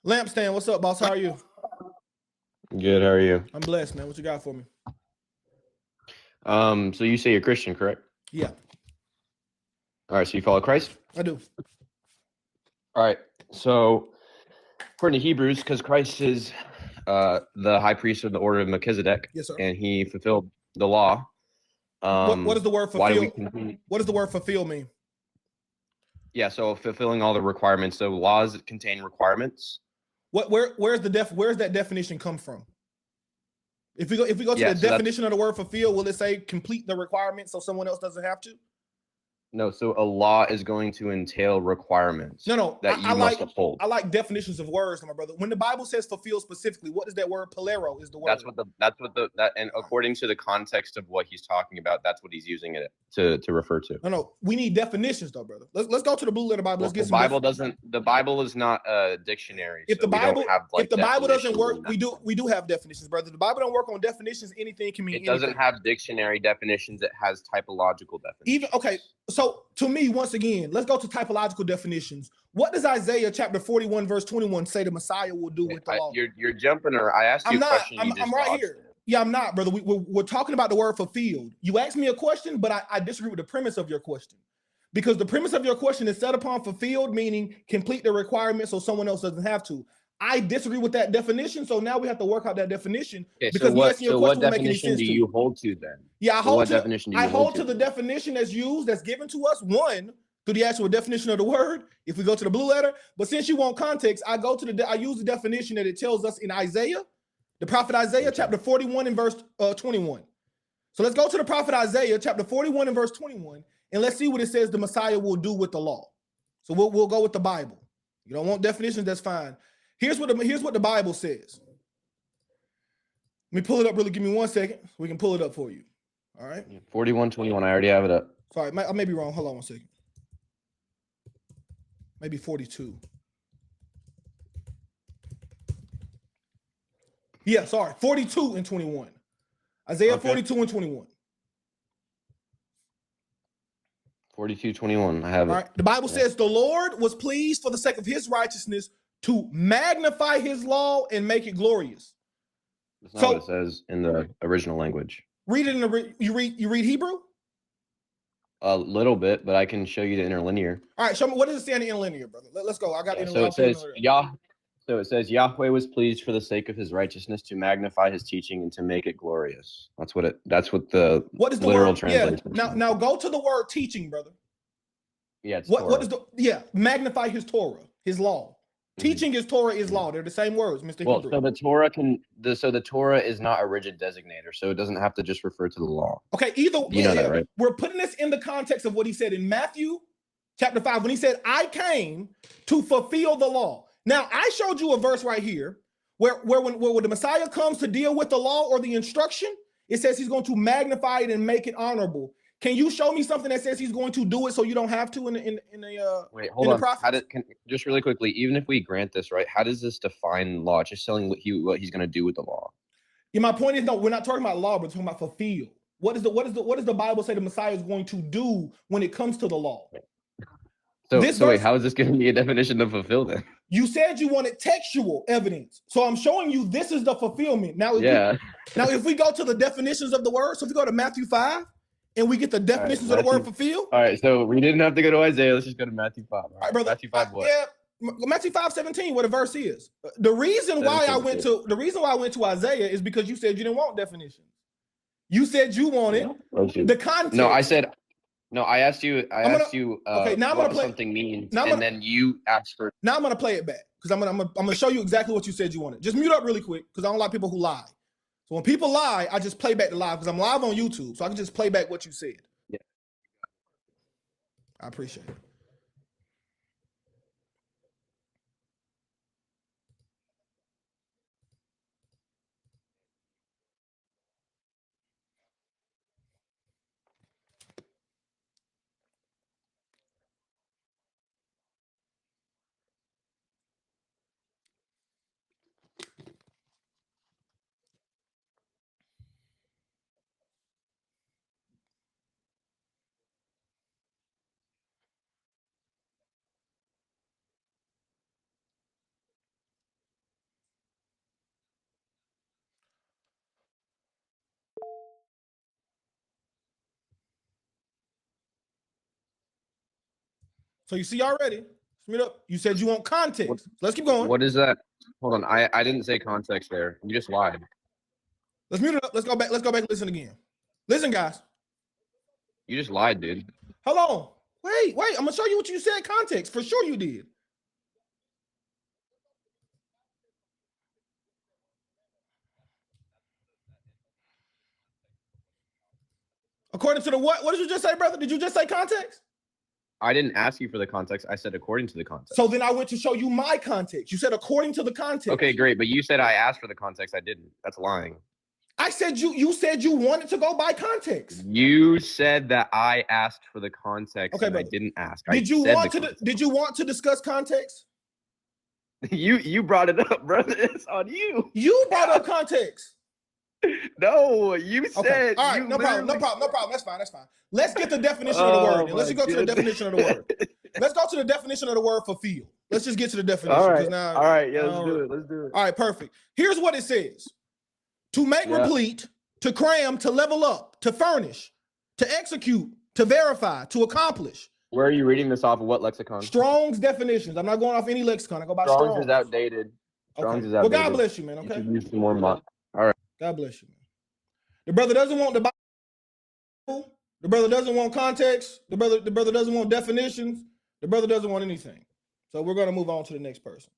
Lampstand, what's up, boss? How are you? Good. How are you? I'm blessed, man. What you got for me? So you say you're Christian, correct? Yeah, All right. So you follow Christ? I do. All right. So according to Hebrews, because Christ is the high priest of the order of Melchizedek, Yes, sir. and he fulfilled the law. What does the word Why do we fulfill? continue? What does the word fulfill mean? Yeah. So fulfilling all the requirements. So laws contain requirements. Where's that definition come from? If we go to Yeah, the so definition of the word fulfill, will it say complete the requirement so someone else doesn't have to? No. So a law is going to entail requirements. No, that you must uphold. I like definitions of words, my brother. When the Bible says fulfill specifically, what is that word? Polero is the word. And according to the context of what he's talking about, that's what he's using it to refer to. No, we need definitions though, brother. Let's go to the blue letter Bible. Let's get the Bible doesn't. The Bible is not a dictionary. If so the Bible, we don't have, like, if the Bible doesn't work, definitions we do have definitions, brother. The Bible don't work on definitions. Anything can mean It doesn't anything. have dictionary definitions. It has typological definitions. Even okay. So to me, once again, let's go to typological definitions. What does Isaiah chapter 41 verse 21 say the Messiah will do with the law? You're jumping, or I asked you a question. I'm right here. Yeah, I'm not, brother. We're talking about the word fulfilled. You asked me a question, but I disagree with the premise of your question. Because the premise of your question is set upon fulfilled, meaning complete the requirement so someone else doesn't have to. I disagree with that definition, so now we have to work out that definition. Okay, because what definition do you hold to then? Yeah, I hold to the definition that's used, that's given to us, one, through the actual definition of the word, if we go to the blue letter. But since you want context, I use the definition that it tells us in Isaiah, the prophet Isaiah, chapter 41 and verse 21. So let's go to the prophet Isaiah, chapter 41 and verse 21, and let's see what it says the Messiah will do with the law. So we'll go with the Bible. You don't want definitions, that's fine. Here's what the Bible says. Let me pull it up really. Give me 1 second. We can pull it up for you. All right. 41:21. I already have it up. Sorry, I may be wrong. Hold on 1 second. Maybe 42. Yeah, sorry. 42 and 21. Isaiah 42 and 21. 42:21. I have it. All right. The Bible says the Lord was pleased for the sake of his righteousness to magnify his law and make it glorious. That's not what it says in the original language. Read it in the you read Hebrew? A little bit, but I can show you the interlinear. All right, show me what does it say in the interlinear, brother. Let's go. I got interlinear. So it says Yahweh was pleased for the sake of his righteousness to magnify his teaching and to make it glorious. That's what the literal word? translation. Yeah. Now go to the word teaching, brother. Yeah, it's what is magnify his Torah, his law. Teaching is Torah is law. They're the same words, Mr. Hebrew. So the Torah is not a rigid designator, so it doesn't have to just refer to the law. Okay, that, right? We're putting this in the context of what he said in Matthew chapter 5 when he said, "I came to fulfill the law." Now, I showed you a verse right here where when the Messiah comes to deal with the law or the instruction, it says he's going to magnify it and make it honorable. Can you show me something that says he's going to do it so you don't have to wait, hold on. Just really quickly, even if we grant this, right, how does this define law? Just telling what he's going to do with the law. Yeah, my point is, no, we're not talking about law, we're talking about fulfill. What does the Bible say the Messiah is going to do when it comes to the law? Wait, how is this giving me a definition of fulfill then? You said you wanted textual evidence. So I'm showing you this is the fulfillment. Now, if we go to the definitions of the word, so if we go to Matthew 5, and we get the definitions of the word fulfill. All right, so we didn't have to go to Isaiah. Let's just go to Matthew 5. All right, brother. Matthew 5 what? Yeah, Matthew 5:17, what the verse is. The reason why I went to Isaiah is because you said you didn't want definitions. You said you wanted the context. No, I asked you. Okay, now I'm gonna play something means, and then you asked for. Now I'm gonna play it back because I'm gonna show you exactly what you said you wanted. Just mute up really quick because I don't like people who lie. So when people lie, I just play back the lie because I'm live on YouTube, so I can just play back what you said. Yeah, I appreciate it. So you see already. Let's meet up. You said you want context. Let's keep going. What is that? Hold on. I didn't say context there. You just lied. Let's mute it up. Let's go back. Let's go back and listen again. Listen, guys. You just lied, dude. Hold on. Wait. I'm gonna show you what you said. Context. For sure you did. According to the what? What did you just say, brother? Did you just say context? I didn't ask you for the context. I said according to the context. So then I went to show you my context. You said according to the context. Okay, great. But you said I asked for the context. I didn't. That's lying. I said you said you wanted to go by context. You said that I asked for the context. Okay, and I didn't ask. Did you want to discuss context? You brought it up, brother. It's on you. You brought up context. No, you said. Okay. All right, no problem. That's fine. Let's get the definition of the word. Let's just go to the definition of the word. Let's go to the definition of the word fulfill. Let's just get to the definition. All right. Now, all right. Yeah, let's do it. All right, perfect. Here's what it says: to make replete, to cram, to level up, to furnish, to execute, to verify, to accomplish. Where are you reading this off of? What lexicon? Strong's definitions. I'm not going off any lexicon. I go by Strong's. Strong's is outdated. Strong's is outdated. Well, God bless you, man. Okay. You use some more all right. God bless you, man. The brother doesn't want the Bible. The brother doesn't want context. The brother doesn't want definitions. The brother doesn't want anything. So we're going to move on to the next person.